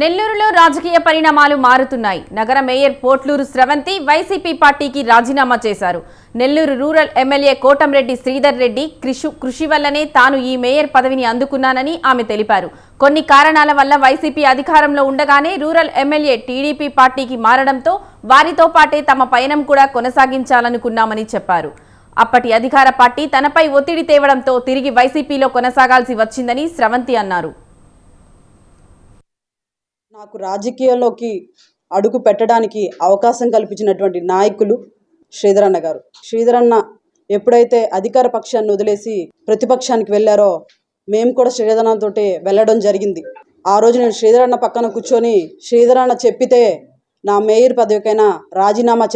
నెల్లూరులో రాజకీయ పరిణామాలు మారుతున్నాయి. నగర మేయర్ పోట్లూరు స్రవంతి వైసీపీ పార్టీకి రాజీనామా చేశారు. నెల్లూరు రూరల్ ఎమ్మెల్యే కోటంరెడ్డి శ్రీధర్ రెడ్డి కృషి వల్లనే తాను ఈ మేయర్ పదవిని అందుకున్నానని ఆమె తెలిపారు. కొన్ని కారణాల వల్ల వైసీపీ అధికారంలో ఉండగానే రూరల్ ఎమ్మెల్యే టీడీపీ పార్టీకి మారడంతో వారితో పాటే తమ పయనం కూడా కొనసాగించాలనుకున్నామని చెప్పారు. అప్పటి అధికార పార్టీ తనపై ఒత్తిడి తేవడంతో తిరిగి వైసీపీలో కొనసాగాల్సి వచ్చిందని స్రవంతి అన్నారు. నాకు రాజకీయాల్లోకి అడుగు పెట్టడానికి అవకాశం కల్పించినటువంటి నాయకులు శ్రీధరన్న గారు. శ్రీధరన్న ఎప్పుడైతే అధికార పక్షాన్ని వదిలేసి ప్రతిపక్షానికి వెళ్ళారో మేము కూడా శ్రీధరన్నతో వెళ్ళడం జరిగింది. ఆ రోజు నేను శ్రీధరన్న పక్కన కూర్చొని శ్రీధరన్న చెప్పితే నా మేయర్ పదవికైనా రాజీనామా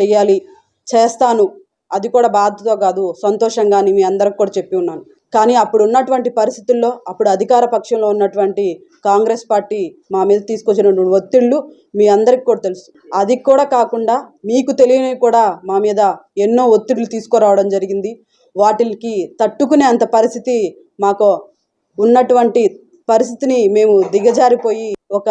చేస్తాను, అది కూడా బాధతో కాదు సంతోషంగా అని మీ అందరికి కూడా చెప్పి ఉన్నాను. కానీ అప్పుడు ఉన్నటువంటి పరిస్థితుల్లో అప్పుడు అధికార పక్షంలో ఉన్నటువంటి కాంగ్రెస్ పార్టీ మా మీద తీసుకొచ్చినటువంటి ఒత్తిళ్లు మీ అందరికి కూడా తెలుసు. అది కూడా కాకుండా మీకు తెలియని కూడా మా మీద ఎన్నో ఒత్తిళ్లు తీసుకురావడం జరిగింది. వాటికి తట్టుకునే అంత పరిస్థితి మాకు ఉన్నటువంటి పరిస్థితిని మేము దిగజారిపోయి ఒక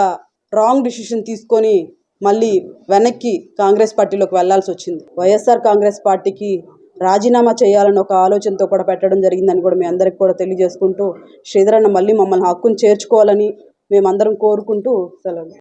రాంగ్ డిసిషన్ తీసుకొని మళ్ళీ వెనక్కి కాంగ్రెస్ పార్టీలోకి వెళ్లాల్సి వచ్చింది. వైఎస్ఆర్ కాంగ్రెస్ పార్టీకి రాజీనామా చేయాలని ఒక ఆలోచనతో కూడా పెట్టడం జరిగిందని కూడా మీ అందరికి కూడా తెలియజేసుకుంటూ శ్రీధరన్న మళ్ళీ మమ్మల్ని హక్కును చేర్చుకోవాలని మేమందరం కోరుకుంటూ సెలవు.